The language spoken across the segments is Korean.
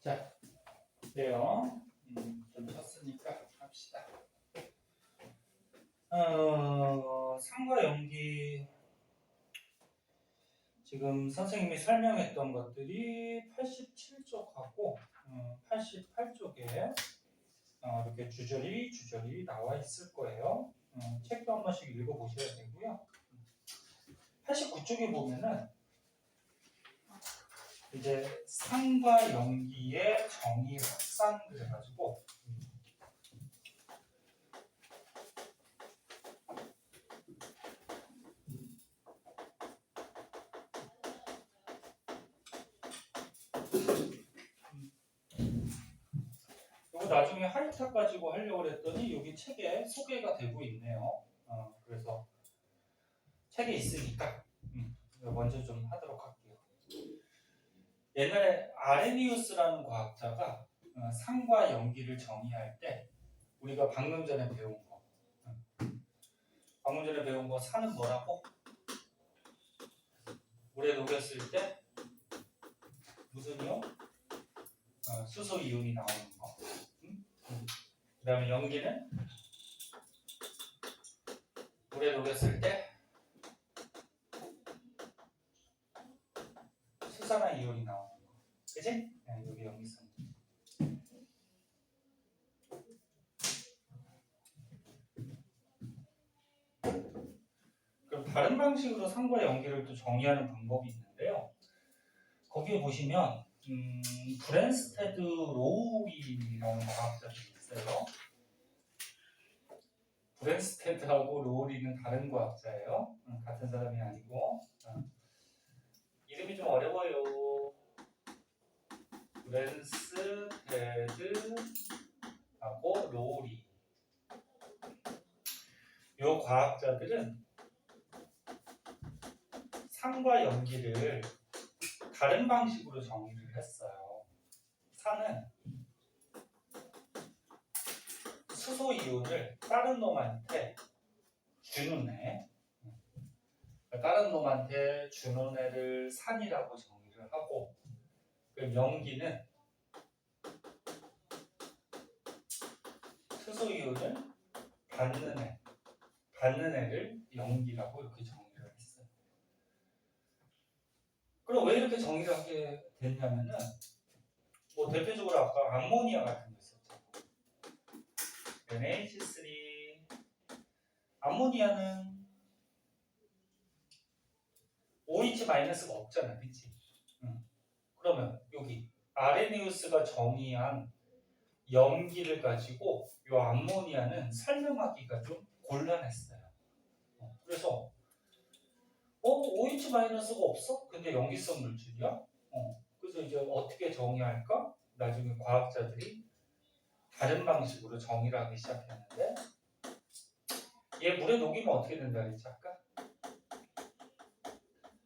자, 네요. 좀 쳤으니까 합시다. 상과 연기 지금 선생님이 설명했던 것들이 87쪽하고 88쪽에 이렇게 주저리 나와 있을 거예요. 책도 한 번씩 읽어보셔야 되고요. 89쪽에 보면은 이제 상과 연기의 정의 확산 그래가지고 이거 나중에 하이탑 가지고 하려고 했더니 여기 책에 소개가 되고 있네요. 그래서 책에 있으니까 먼저 좀 하도록 할게요. 옛날에 아레니우스라는 과학자가 상과 연기를 정의할 때 우리가 방금 전에 배운 거 산은 뭐라고? 물에 녹였을 때 무슨 이온? 수소 이온이 나오는 거. 그 다음에 연기는 물에 녹였을 때 수산화 이온이 나오는 거. 그치? 네, 여기 연기성. 그럼 다른 방식으로 상과 연기를 또 정의하는 방법이 있는데요. 거기에 보시면 브랜스테드 로우리라는 과학자들이 있어요. 브랜스테드하고 로우리는 다른 과학자예요. 같은 사람이 아니고 이름이 좀 어려워요. 브랜스테드하고 로우리. 이 과학자들은 산과 연기를 다른 방식으로 정의를 했어요. 산은 수소 이온을 다른 놈한테 주는 애, 다른 놈한테 주는 애를 산이라고 정의를 하고, 그 연기는 수소 이온을 받는 애를 연기라고 이렇게 정의를 했어요. 그럼 왜 이렇게 정의를 하게 됐냐면은, 뭐 대표적으로 아까 암모니아 같은 거 있었죠. NH3. 암모니아는 OH-가 없잖아, 그치? 그러면 여기 아레니우스가 정의한 염기를 가지고 이 암모니아는 설명하기가 좀 곤란했어요. 그래서 OH-가 없어? 근데 염기성 물질이야? 그래서 이제 어떻게 정의할까? 나중에 과학자들이 다른 방식으로 정의를 하기 시작했는데, 얘 물에 녹이면 어떻게 된다 그랬지 아까?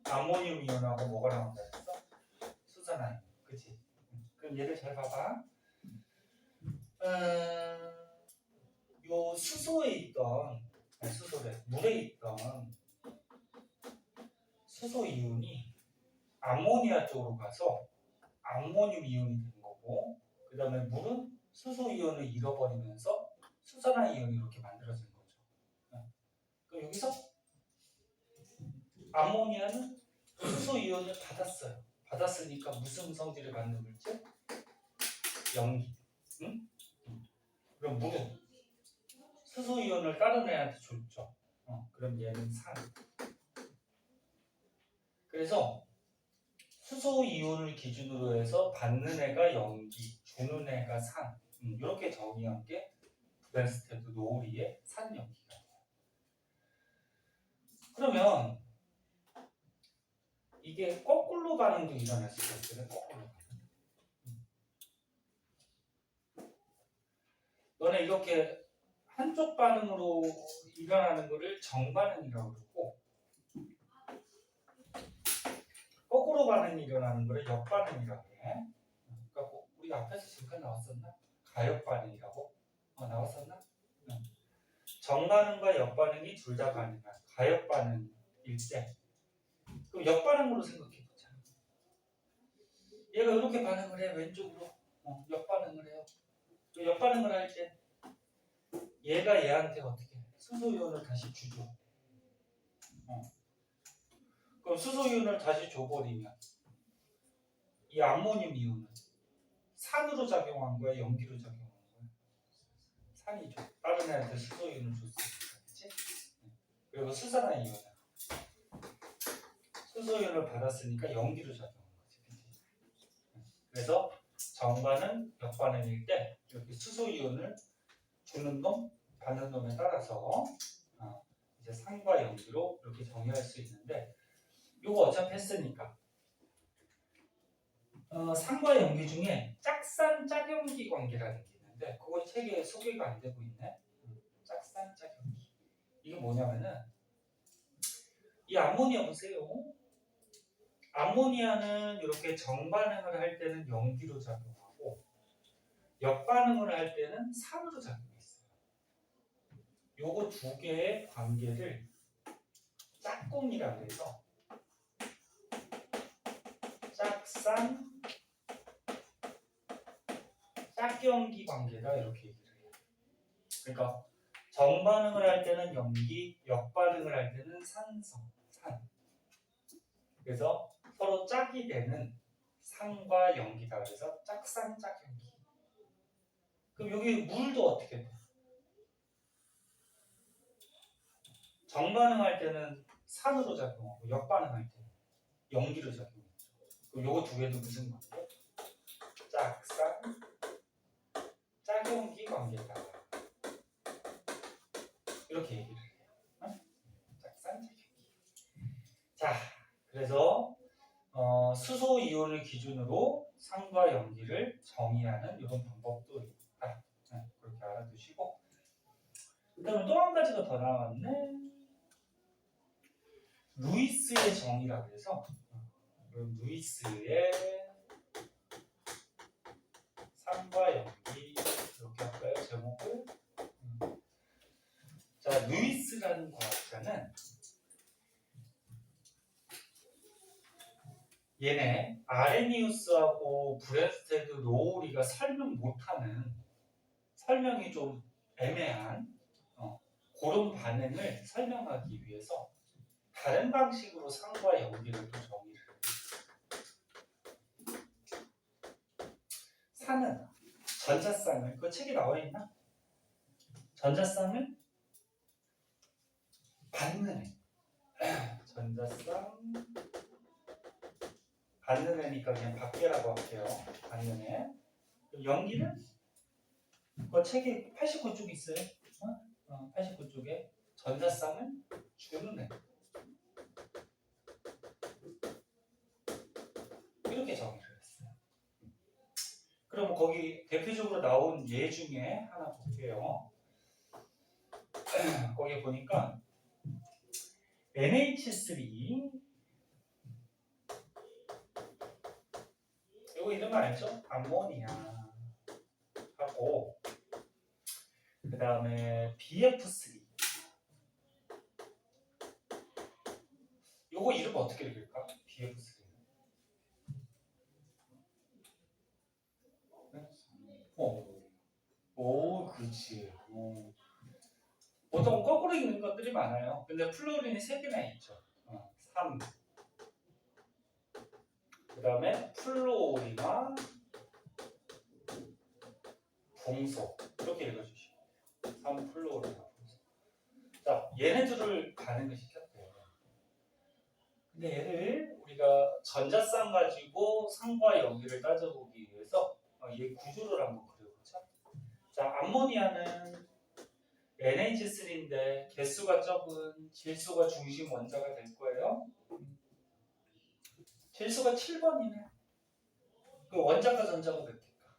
암모늄 이온하고 뭐가 나온다 그랬어? 수산화이온. 그치? 그럼 얘를 잘 봐봐. 요 수소에 있던 물에 있던 수소 이온이 암모니아 쪽으로 가서 암모늄 이온이 된 거고, 그 다음에 물은 수소 이온을 잃어버리면서 수산화 이온이 이렇게 만들어진 거죠. 그럼 여기서 암모니아는 수소 이온을 받았어요. 받았으니까 무슨 성질을 갖는 물질? 염기. 응? 그럼 물은 수소 이온을 다른 애한테 줬죠. 그럼 얘는 산. 그래서 수소 이온을 기준으로 해서 받는 애가 염기, 주는 애가 산. 이렇게 정의한 게 브랜스테드 노우리의 산염기가 돼요. 그러면 이게 거꾸로 반응도 일어날 수가 있거든. 거꾸로 반응. 너네 이렇게 한쪽 반응으로 일어나는 거를 정반응이라고 그러고, 거꾸로 반응이 일어나는 거를 역반응이라고 해. 그러니까 우리 앞에서 잠깐 나왔었나? 가역반응이라고 나왔었나? 정반응과 역반응이 둘 다 가능한 가역반응일 때, 그럼 역반응으로 생각해보자. 얘가 이렇게 반응을 해, 왼쪽으로. 역반응을 해요. 역반응을 할 때 얘가 얘한테 어떻게 수소이온을 다시 주죠. 그럼 수소이온을 다시 줘버리면 이 암모늄 이온은 산으로 작용한 거야, 연기로 작용한 거야? 산이죠. 다른 애한테 수소이온을 줬으니까, 그렇지? 그리고 수산화 이온은 수소이온을 받았으니까 연기로 작용한 거지, 그렇지? 그래서 정반응, 역반응일 때 이렇게 수소이온을 주는 놈, 받는 놈에 따라서 이제 산과 연기로 이렇게 정의할 수 있는데, 이거 어차피 했으니까 산과 연기 중에 짝산 짝연기 관계라는 게 있는데 그건 책에 소개가 안 되고 있네. 짝산 짝연기. 이게 뭐냐면은 이 암모니아 보세요. 암모니아는 이렇게 정반응을 할 때는 연기로 작용하고 역반응을 할 때는 산으로 작용했어요. 요거 두 개의 관계를 짝꿍이라고 해서 짝산 짝연기 관계다 이렇게 얘기를 해요. 그러니까 정반응을 할 때는 연기, 역반응을 할 때는 산성, 산. 그래서 서로 짝이 되는 산과 연기다. 그래서 짝산, 짝연기. 그럼 여기 물도 어떻게 돼? 정반응할 때는 산으로 작용하고 역반응할 때는 연기로 작용하죠. 그럼 요거 두 개도 무슨 관계? 짝산, 짝연기 관계다. 이렇게 얘기를 해요. 짝산, 짝연기. 자, 그래서 수소 이온을 기준으로 산과 연기를 정의하는 이런 방법도 있다. 그렇게 알아두시고, 그다음에 또 한 가지가 더 나왔네. 루이스의 정의라고 해서 루이스의 산과 연기 이렇게 할까요? 제목을. 자, 루이스라는 과학자는 얘네 아레니우스하고 브레스테드 로우리가 설명 못하는, 설명이 좀 애매한 그런 반응을 설명하기 위해서 다른 방식으로 산과 연기를 또 정의를 해요. 산은 전자쌍을, 그 책에 나와 있나? 전자쌍을 받는 애. 전자쌍 받는 애니까 그냥 밖에라고 할게요. 받는 애. 연기는 그 책에 89쪽에 있어요. 89쪽에 전자쌍을 주는 애. 이렇게 정의를 했어요. 그럼 거기 대표적으로 나온 예 중에 하나 볼게요. 거기 보니까 NH3 이거 이름 알죠? 암모니아 하고 그 다음에 BF3 이거 이름 어떻게 읽을까? BF3 오 그렇지. 보통 거꾸로 읽는 것들이 많아요. 근데 플로린이 3개나 있죠. 3 그 다음에 플로리나 붕소 이렇게 읽어주시고 3 플로리나 붕소. 자, 얘네들을 반응을 시켰대요. 근데 얘를 우리가 전자쌍 가지고 산과 연기를 따져보기 위해서 얘 구조를 한번 그려보자. 자, 암모니아는 NH3인데 개수가 적은 질소가 중심 원자가 될 거예요. 질소가 7번이네. 그 원자가 전자가 몇 개일까?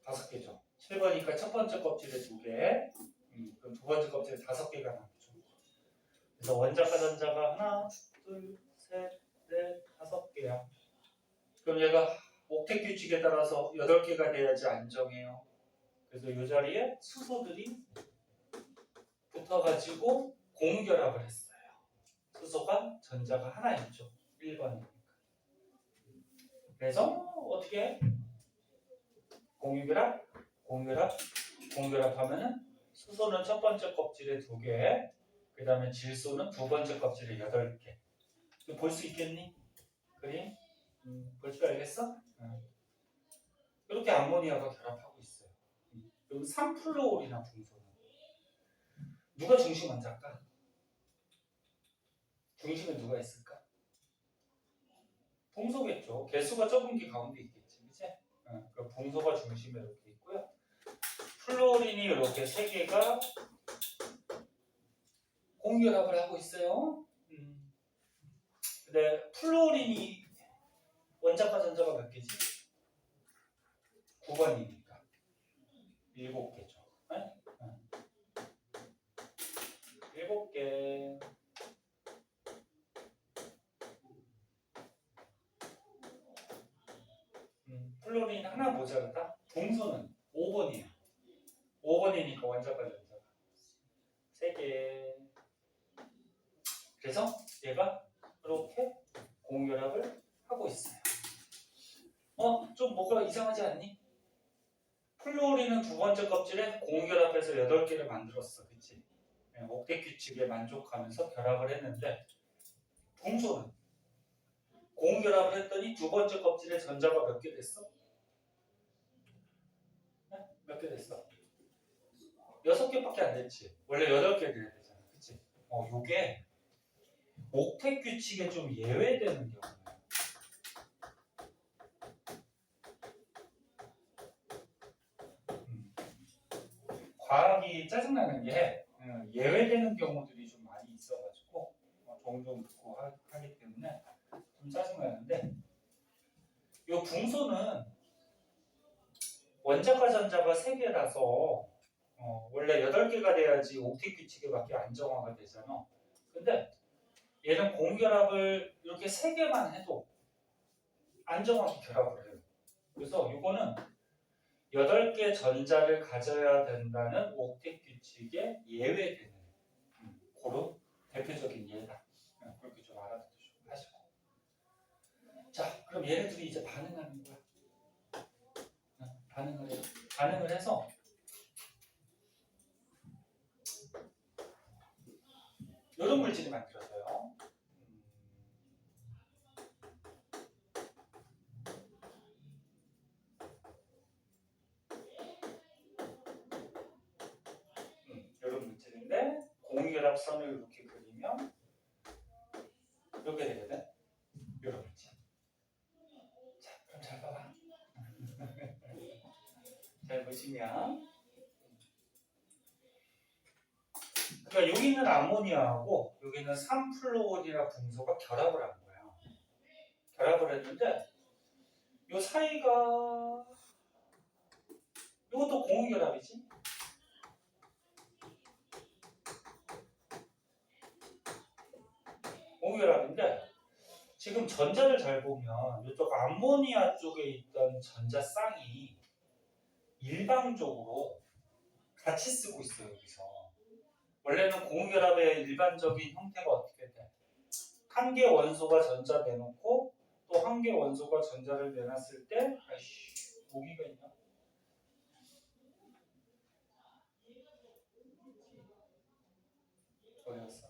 5개죠. 7번이니까 첫 번째 껍질에 2개, 그럼 두 번째 껍질에 5개가 남죠. 그래서 원자가 전자가 하나, 둘, 셋, 넷, 5개야. 그럼 얘가 옥텟 규칙에 따라서 8개가 돼야지 안정해요. 그래서 이 자리에 수소들이 붙어가지고 공결합을 했어요. 수소가 전자가 하나 있죠. 1번이니까. 그래서 어떻게 해? 공유결합, 공유결합, 공유결합 하면은 수소는 첫 번째 껍질에 2개, 그 다음에 질소는 두 번째 껍질에 8개. 볼 수 있겠니? 그림? 볼 줄 알겠어? 이렇게 암모니아가 결합하고 있어요. 그리고 3플로올이나 붕소는 누가 중심 원자일까? 중심에 누가 있을까? 붕소겠죠. 개수가 적은 게 가운데 있겠지, 그치? 그 붕소가 중심에 이렇게 있고요. 플로린이 이렇게 3개가 공결합을 하고 있어요. 근데 플로린이 원자과 전자가 몇 개지? 9번이니까 7개죠. 네? 7개. 플로린 하나 모자르다. 붕소는 5번이에요. 5번이니까 원자과 전자가 3개. 그래서 얘가 이렇게 공결합을 하고 있어요. 좀 뭐가 이상하지 않니? 플로린은 두 번째 껍질에 공결합해서 8개를 만들었어. 그치? 옥텟 규칙에 만족하면서 결합을 했는데 붕소는 공결합을 했더니 두 번째 껍질에 전자가 몇 개 됐어? 몇 개 됐어? 6개밖에 안 됐지. 원래 8개 돼야 되잖아. 그치? 요게 옥텟 규칙에 좀 예외되는 경우예요. 과학이 짜증나는 게 예외되는 경우들이 좀 많이 있어가지고 종종 듣고 하기 때문에 좀 짜증나는데 이 붕소는 원자과 전자가 3개라서 원래 8개가 돼야지 옥텟 규칙에밖에 안정화가 되잖아. 근데 얘는 공결합을 이렇게 3개만 해도 안정화기 결합을 해요. 그래서 이거는 8개 전자를 가져야 된다는 옥텟 규칙에 예외되는 그런 대표적인 예다. 그렇게 좀 알아두시고 하시고. 자, 그럼 얘네들이 이제 반응하는 거야. 반응을 해요. 반응을 해서 이런 물질이 만들어져요. 이런 물질인데 공유결합선을 이렇게 그리면 이렇게 되거든. 이런 물질. 자, 그럼 잘 봐봐. 잘 보시면 그러니까 여기는 암모니아하고 여기는 3플로올이나 붕소가 결합을 한 거예요. 결합을 했는데 이 사이가 이것도 공유결합이지? 공유결합인데 지금 전자를 잘 보면 이쪽 암모니아 쪽에 있던 전자 쌍이 일방적으로 같이 쓰고 있어요. 여기서 원래는 공유결합의 일반적인 형태가 어떻게 돼? 한 개 원소가 전자 내놓고 또 한 개 원소가 전자를 내놨을 때 아이씨 모기가 있나? 어디 갔어?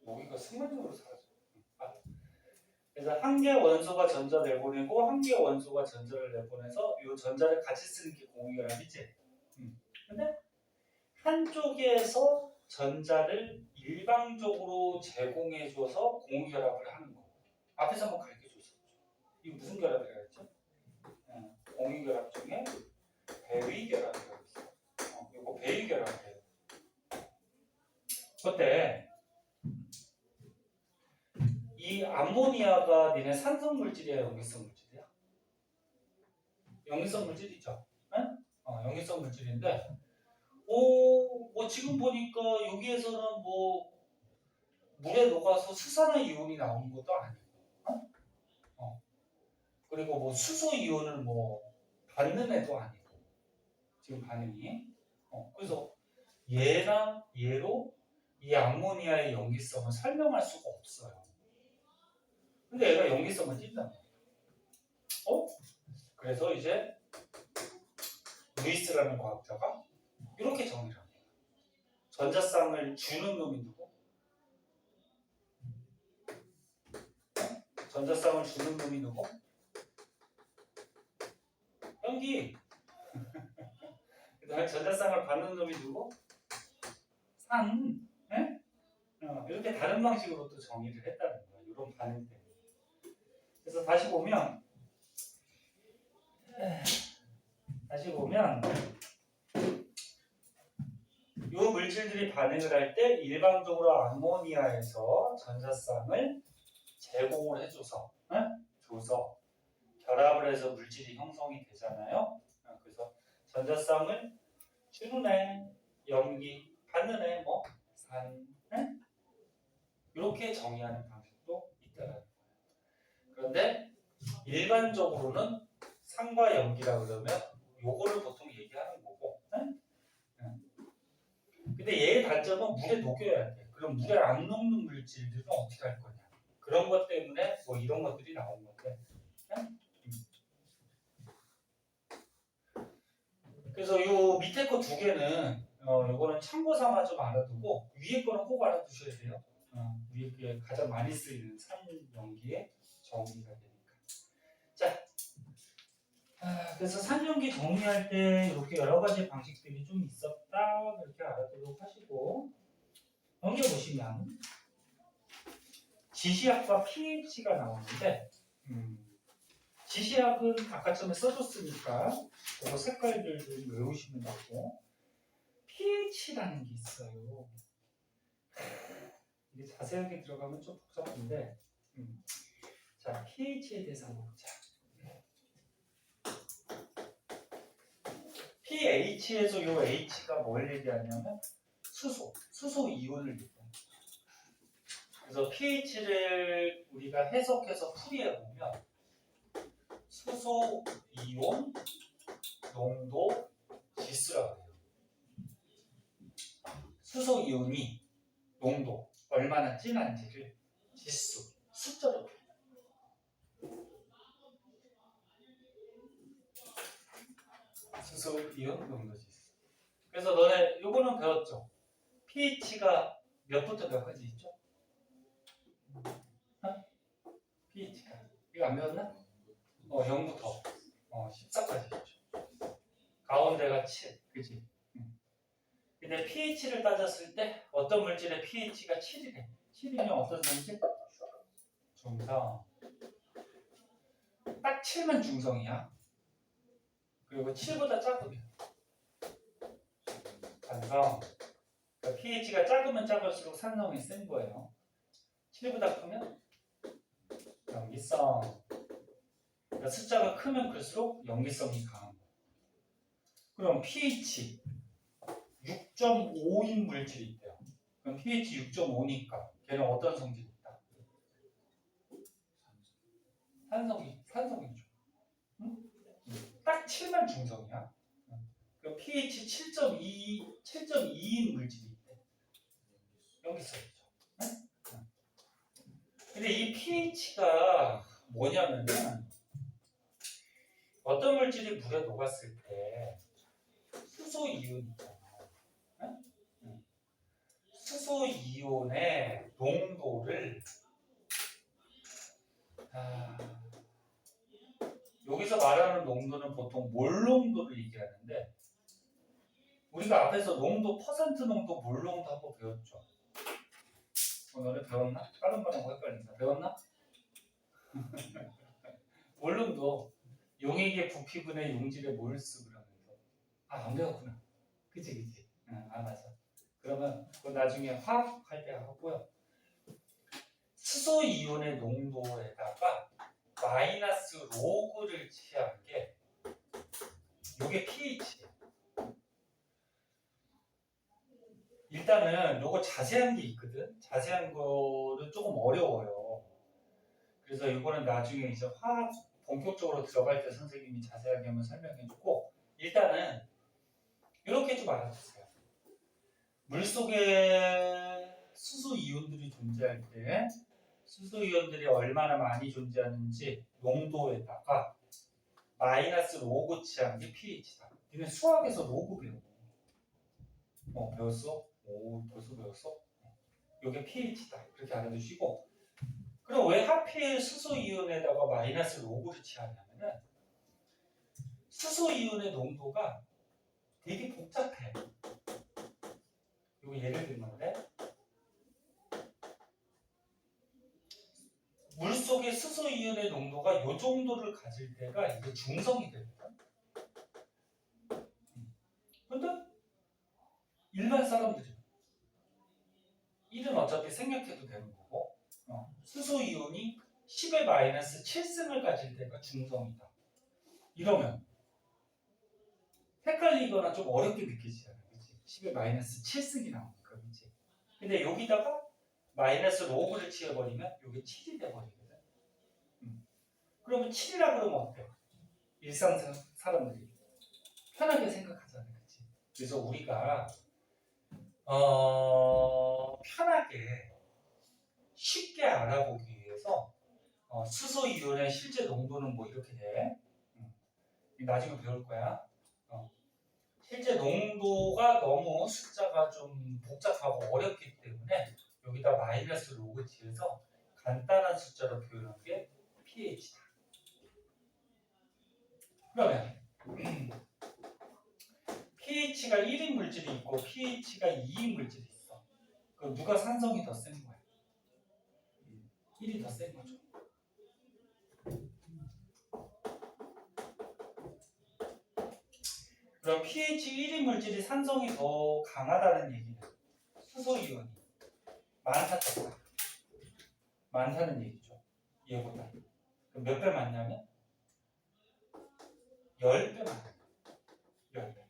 모기가 순간적으로 사라져. 그래서 한 개 원소가 전자 내보내고 한 개 원소가 전자를 내보내서 이 전자를 같이 쓰는 게 공유결합이지. 근데 한쪽에서 전자를 일방적으로 제공해줘서 공유결합을 하는 거. 앞에서 한번 가르쳐줬었죠. 이거 무슨 결합이라고 했죠? 공유결합 중에 배위결합이라고 있어요. 이거 배위결합이에요. 그때 이 암모니아가 니네 산성 물질이야, 염기성 물질이야? 염기성 물질이죠. 염기성 물질인데, 뭐 지금 보니까 여기에서는 뭐 물에 녹아서 수산화 이온이 나오는 것도 아니고, 그리고 뭐 수소 이온을 뭐 받는 애도 아니고, 지금 반응이. 그래서 얘랑 얘로 이 암모니아의 염기성을 설명할 수가 없어요. 근데 얘가 염기성을 띈단 말이야. 그래서 이제 루이스라는 과학자가 이렇게 정의를 합니다. 전자쌍을 주는 놈이 누구? 전자쌍을 주는 놈이 누구? 연기. 그 다음에 전자쌍을 받는 놈이 누구? 산. 네? 이렇게 다른 방식으로 또 정의를 했다는 거야. 이런 반응 때문에. 그래서 다시 보면 이 물질들이 반응을 할 때 일반적으로 아모니아에서 전자쌍을 제공을 해줘서 줘서 결합을 해서 물질이 형성이 되잖아요. 그래서 전자쌍을 주는 애, 염기, 받는 애, 뭐 산, 이렇게 정의하는 방식도 있다는 거예요. 그런데 일반적으로는 산과 염기라 그러면 요거를 보통 얘기하는 거고, 근데 얘의 단점은 물에 녹여야 돼. 그럼 물에 안 녹는 물질들은 어떻게 할 거냐? 그런 것 때문에 뭐 이런 것들이 나온 건데. 그래서 요 밑에 거 두 개는 요거는 참고 삼아 좀 알아두고 위에 거는 꼭 알아두셔야 돼요. 위에 게 가장 많이 쓰이는 산염기의 정의가 되니까. 자, 그래서 산염기 정의할 때 이렇게 여러 가지 방식들이 좀 있었다 이렇게 알아두도록 하시고 넘겨보시면 지시약과 pH가 나오는데 지시약은 아까 전에 써줬으니까 그거 색깔들 좀 외우시면 되고 pH라는 게 있어요. 이게 자세하게 들어가면 좀 복잡한데 자, pH에 대해서 한번 보자. pH에서 요 H가 뭘 얘기하냐면 수소 이온을 얘기합니다. 그래서 pH를 우리가 해석해서 풀이해 보면 수소 이온 농도 지수라고 해요. 수소 이온이 농도 얼마나 진한지를 지수 숫자로 수소 이온 농도 지수. 그래서 너네 요거는 배웠죠? pH가 몇부터 몇까지 있죠? pH가 이거 안 배웠나? 0부터 14까지 있죠. 가운데가 7, 그치? 근데 pH를 따졌을 때 어떤 물질의 pH가 7이래. 7이면 어떤 물질? 중성. 딱 7만 중성이야. 그리고 7보다 작으면 산성. 그러니까 pH가 작으면 작을수록 산성이 센 거예요. 7보다 크면 염기성. 그러니까 숫자가 크면 클수록 염기성이 강한 거예요. 그럼 pH 6.5인 물질이 있대요. 그럼 pH 6.5니까 걔는 어떤 성질이 있다? 산성이죠. 응? 딱 7만 중성이야. 그럼 pH 7.2인 물질이 있대. 염기성이죠. 응? 근데 이 pH가 뭐냐면은 어떤 물질이 물에 녹았을 때 수소 이온 있잖아. 수소 이온의 농도를 여기서 말하는 농도는 보통 몰 농도를 얘기하는데 우리가 앞에서 농도 퍼센트 농도 몰 농도 한번 배웠죠. 너네 배웠나? 다른 거랑 헷갈린다. 배웠나? 몰 농도 용액의 부피분의 용질의 몰수 그러면서 안 배웠구나. 그치. 맞아. 그러면 그거 나중에 화학할 때 하고요. 수소 이온의 농도에다가 마이너스 로그를 취한 게 이게 pH예요. 일단은 요거 자세한 게 있거든. 자세한 거는 조금 어려워요. 그래서 이거는 나중에 이제 화학 본격적으로 들어갈 때 선생님이 자세하게 한번 설명해주고 일단은 이렇게 좀 알아주세요. 물속에 수소 이온들이 존재할 때 수소이온들이 얼마나 많이 존재하는지 농도에다가 마이너스 로그 취한 게 pH다. 니네 수학에서 로그 배워. 배웠어? 오, 벌써 배웠어? 이게 pH다. 이렇게 알아두시고. 그럼 왜 하필 수소이온에다가 마이너스 로그를 취하냐면은 수소이온의 농도가 되게 복잡해. 이거 예를 들면데 물속의 수소이온의 농도가 이 정도를 가질 때가 이게 중성이 됩니다. 근데 일반 사람들이 1은 어차피 생략해도 되는 거고 수소이온이 10의 마이너스 7승을 가질 때가 중성이다. 이러면 헷갈리거나 좀 어렵게 느껴지잖아요. 그치? 10의 마이너스 7승이 나오니까. 그치? 근데 여기다가 마이너스 로그를 취해버리면 이게 7이 돼버리거든. 그러면 7이라 그러면 어때요? 일상 사람들이 편하게 생각하잖아요. 그치? 그래서 우리가 편하게 쉽게 알아보기 위해서 수소이온의 실제 농도는 뭐 이렇게 돼. 나중에 배울 거야. 실제 농도가 너무 숫자가 좀 복잡하고 어렵기 때문에 여기다 마이너스 로그 치해서 간단한 숫자로 표현한 게 pH다. 그러면 pH가 1인 물질이 있고 pH가 2인 물질이 있어. 그럼 누가 산성이 더 센 거야? 1이 더 센 거죠. 그럼 pH 1인 물질이 산성이 더 강하다는 얘기는 수소이온이 많다는 얘기죠. 얘보다. 그럼 몇 배 많냐면 10배 많아요. 10배.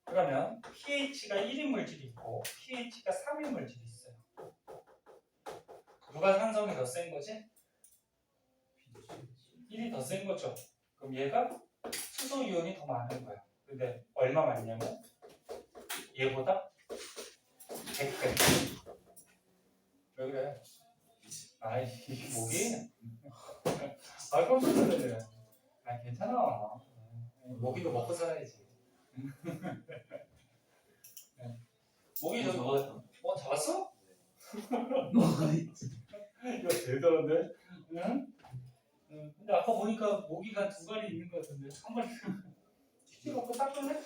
그러면 pH가 1인 물질이 있고 pH가 3인 물질이 있어요. 누가 산성이 더 센 거지? 1이 더 센 거죠. 그럼 얘가 수소이온이 더 많은 거야. 근데 얼마 많냐면 얘보다 100배. 왜 그래? 아이 목이 깜짝 놀래. 괜찮아. 모기도 먹고 살아야지. 모기 잡았어? 이거 제일 잘한데? 응? 근데 아까 보니까 모기가 2마리 있는 것 같은데 한 마리 튀겨갖고 닦을래?